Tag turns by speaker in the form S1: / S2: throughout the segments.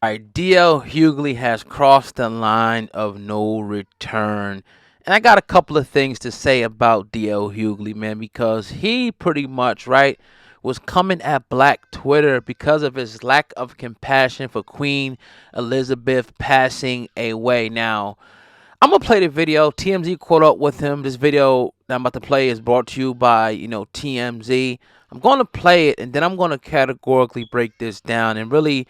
S1: All right, DL Hughley has crossed the line of no return. And I got a couple of things to say about DL Hughley, man, because he pretty much, right, was coming at Black Twitter because of his lack of compassion for Queen Elizabeth passing away. Now, I'm gonna play the video. TMZ caught up with him. This video that I'm about to play is brought to you by, TMZ. I'm gonna play it and then I'm gonna categorically break this down and really,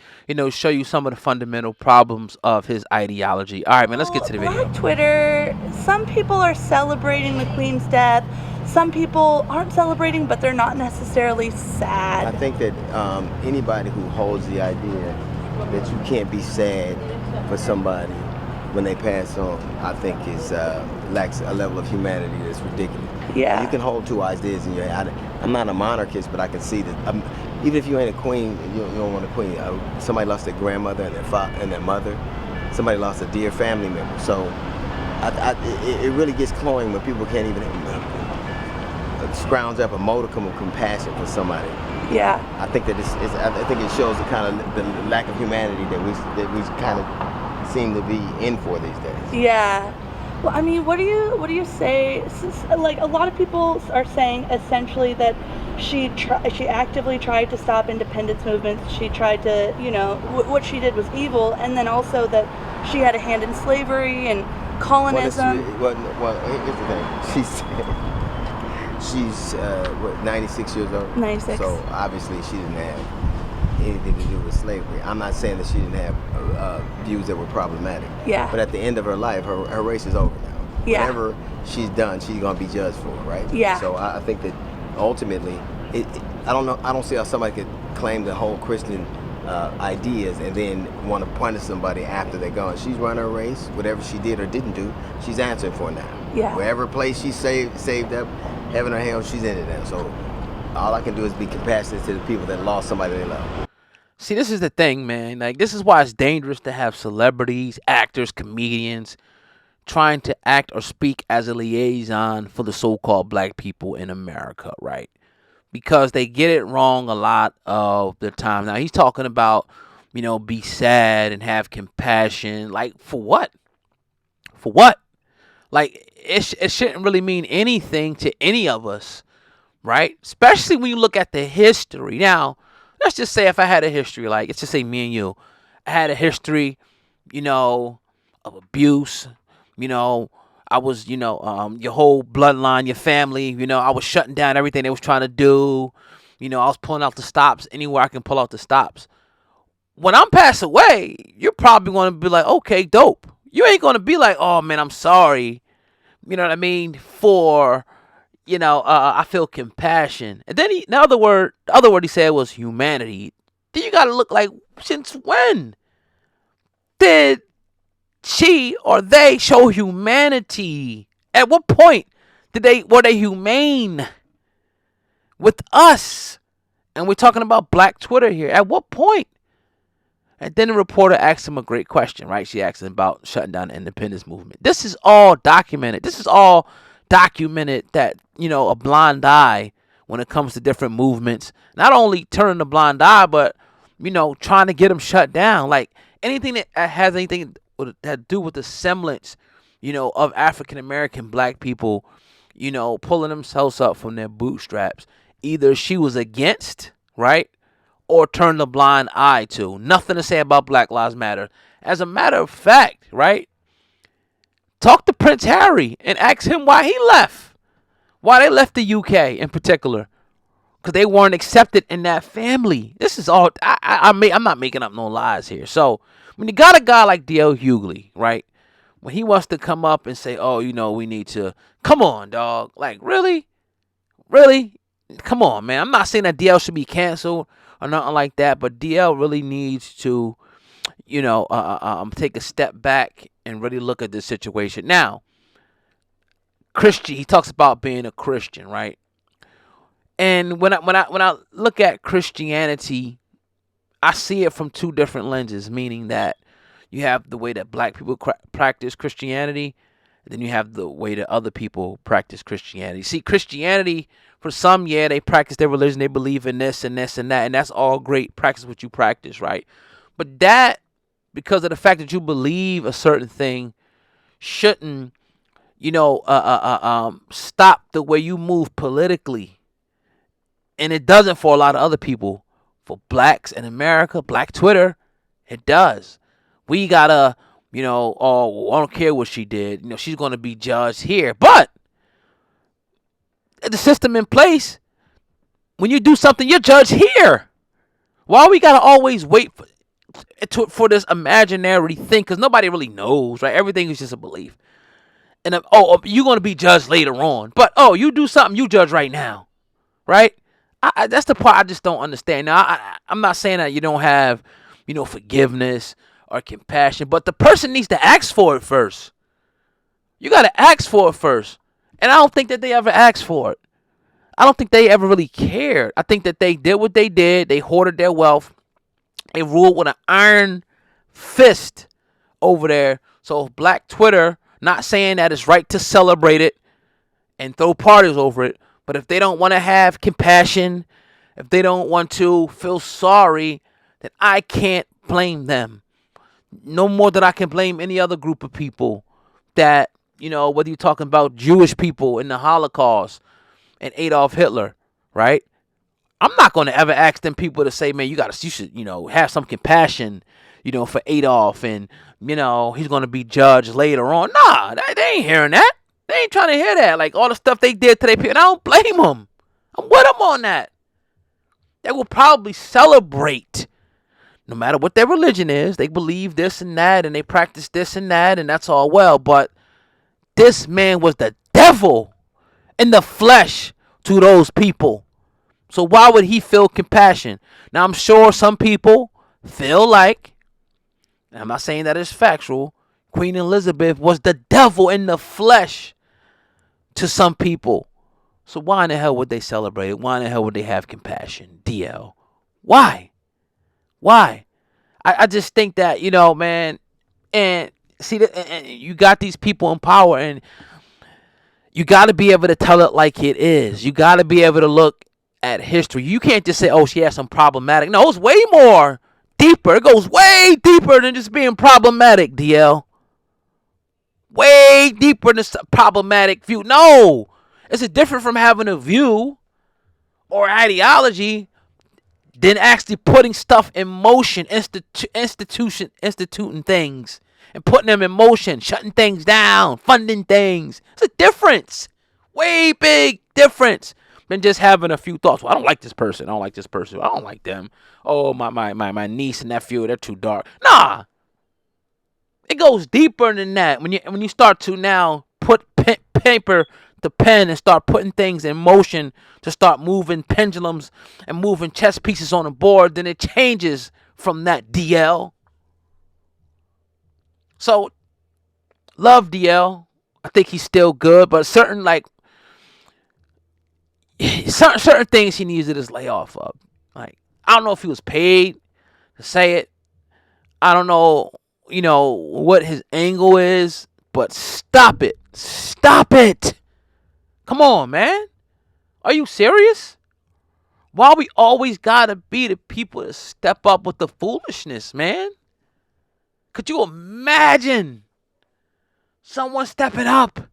S1: show you some of the fundamental problems of his ideology. All right, man, let's get to the video.
S2: Black Twitter, some people are celebrating the Queen's death. Some people aren't celebrating, but they're not necessarily sad.
S3: I think that anybody who holds the idea that you can't be sad for somebody when they pass on, I think is lacks a level of humanity that's ridiculous.
S2: Yeah.
S3: You can hold two ideas in your head. I'm not a monarchist, but I can see that. Even if you ain't a queen, you don't want a queen. Somebody lost their grandmother and their father and their mother. Somebody lost a dear family member. So it really gets cloying when people can't even scrounge up a modicum of compassion for somebody.
S2: Yeah.
S3: I think that I think it shows the kind of the lack of humanity that we kind of seem to be in for these days.
S2: Yeah. Well, I mean, what do you say? Like, a lot of people are saying essentially that she actively tried to stop independence movements. She tried to, what she did was evil, and then also that she had a hand in slavery and colonism.
S3: Well, here's the thing. She's 96 years old.
S2: 96.
S3: So obviously she didn't have anything to do with slavery. I'm not saying that she didn't have views that were problematic.
S2: Yeah.
S3: But at the end of her life, her race is over now.
S2: Yeah.
S3: Whatever she's done, she's gonna be judged for, right?
S2: Yeah.
S3: So I think that ultimately, I don't see how somebody could claim to hold Christian ideas and then want to punish somebody after they're gone. She's run her race. Whatever she did or didn't do, she's answering for now.
S2: Yeah.
S3: Wherever place she saved up, heaven or hell, she's in it now. So all I can do is be compassionate to the people that lost somebody they love.
S1: See, this is the thing, man. Like, this is why it's dangerous to have celebrities, actors, comedians trying to act or speak as a liaison for the so-called black people in America, right? Because they get it wrong a lot of the time. Now, he's talking about, be sad and have compassion. Like, for what? For what? Like, it shouldn't really mean anything to any of us, right? Especially when you look at the history. Now, let's just say if I had a history, like, let's just say me and you, I had a history, of abuse, I was, your whole bloodline, your family, I was shutting down everything they was trying to do. I was pulling out the stops anywhere I can pull out the stops. When I'm passed away, you're probably going to be like, okay, dope. You ain't going to be like, oh, man, I'm sorry. You know what I mean? For, I feel compassion. And then the other word he said was humanity. Then you got to look like, since when did she or they show humanity? At what point were they humane with us? And we're talking about Black Twitter here. At what point? And then the reporter asked him a great question, right? She asked him about shutting down the independence movement. This is all documented. That, a blind eye when it comes to different movements. Not only turning a blind eye, but, trying to get them shut down. Like, anything that has anything to do with the semblance, of African-American black people, pulling themselves up from their bootstraps. Either she was against, right? Or turn the blind eye to. Nothing to say about Black Lives Matter. As a matter of fact, right? Talk to Prince Harry and ask him why he left. Why they left the UK in particular. Because they weren't accepted in that family. This is all, I'm not making up no lies here. So, when you got a guy like D.L. Hughley, right? When he wants to come up and say, oh, we need to, come on, dog. Like, really? Really? Come on, man. I'm not saying that DL should be canceled or nothing like that, but DL really needs to, take a step back and really look at this situation. Now, he talks about being a Christian, right? And when I look at Christianity, I see it from two different lenses, meaning that you have the way that black people practice Christianity, and then you have the way that other people practice Christianity. See, Christianity, for some, yeah, they practice their religion. They believe in this and this and that, and that's all great. Practice what you practice, right? But that because of the fact that you believe a certain thing shouldn't, stop the way you move politically. And it doesn't for a lot of other people. For blacks in America, Black Twitter, it does. We gotta, oh, I don't care what she did. She's gonna be judged here. But the system in place, when you do something, you're judged here. Why we gotta always wait for this imaginary thing? Because nobody really knows, right? Everything is just a belief. And you're gonna be judged later on. But you do something, you judge right now, right? That's the part I just don't understand. Now, I'm not saying that you don't have, forgiveness or compassion, but the person needs to ask for it first. You got to ask for it first. And I don't think that they ever asked for it. I don't think they ever really cared. I think that they did what they did. They hoarded their wealth. They ruled with an iron fist over there. So Black Twitter, not saying that it's right to celebrate it and throw parties over it, but if they don't want to have compassion, if they don't want to feel sorry, then I can't blame them. No more than I can blame any other group of people that, whether you're talking about Jewish people in the Holocaust and Adolf Hitler, right? I'm not going to ever ask them people to say, man, you should, have some compassion, for Adolf and, he's going to be judged later on. Nah, they ain't hearing that. They ain't trying to hear that. Like all the stuff they did to their people. And I don't blame them. I'm with them on that. They will probably celebrate no matter what their religion is. They believe this and that and they practice this and that and that's all well. But this man was the devil in the flesh to those people. So why would he feel compassion? Now I'm sure some people feel like, and I'm not saying that it's factual, Queen Elizabeth was the devil in the flesh to some people. So why in the hell would they celebrate it? Why in the hell would they have compassion? DL. Why? I just think that, man, and see, and you got these people in power and you got to be able to tell it like it is. You got to be able to look at history. You can't just say, oh, she has some problematic. No, it's way more deeper. It goes way deeper than just being problematic, DL. Way deeper than a problematic view. No, it's different from having a view or ideology than actually putting stuff in motion, instituting things and putting them in motion, shutting things down, funding things. It's a difference, way big difference than just having a few thoughts. Well, I don't like this person. I don't like this person. I don't like them. Oh, my niece and nephew, they're too dark. Nah. It goes deeper than that. When you start to now put paper to pen and start putting things in motion to start moving pendulums and moving chess pieces on the board, then it changes from that, DL. So, love DL. I think he's still good, but certain things he needs to just lay off of. Like, I don't know if he was paid to say it. I don't know, what his angle is, but stop it. Stop it. Come on, man. Are you serious? Why we always gotta be the people to step up with the foolishness, man? Could you imagine someone stepping up?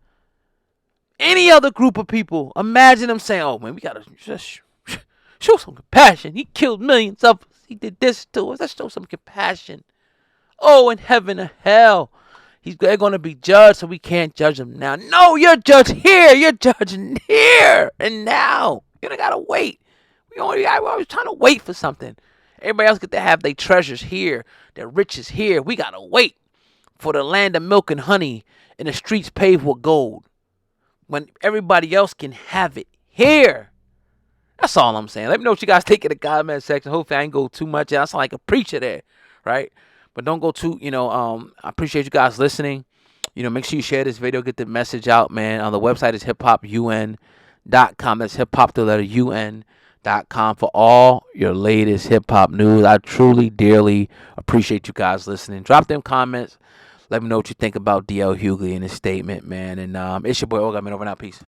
S1: Any other group of people, imagine them saying, oh, man, we gotta just show some compassion. He killed millions of us. He did this to us. Let's show some compassion. Oh, in heaven or hell, they're going to be judged, so we can't judge them now. No, you're judged here. You're judging here and now. You don't got to wait. We're always trying to wait for something. Everybody else get to have their treasures here, their riches here. We got to wait for the land of milk and honey and the streets paved with gold when everybody else can have it here. That's all I'm saying. Let me know what you guys think in the comment section. Hopefully I ain't go too much. I sound like a preacher there, right? But don't go too, I appreciate you guys listening. Make sure you share this video, get the message out, man. On the website is hiphopun.com. That's hiphop, the letter UN.com for all your latest hip-hop news. I truly, dearly appreciate you guys listening. Drop them comments. Let me know what you think about DL Hughley and his statement, man. And it's your boy, Olga, man. Over now. Peace.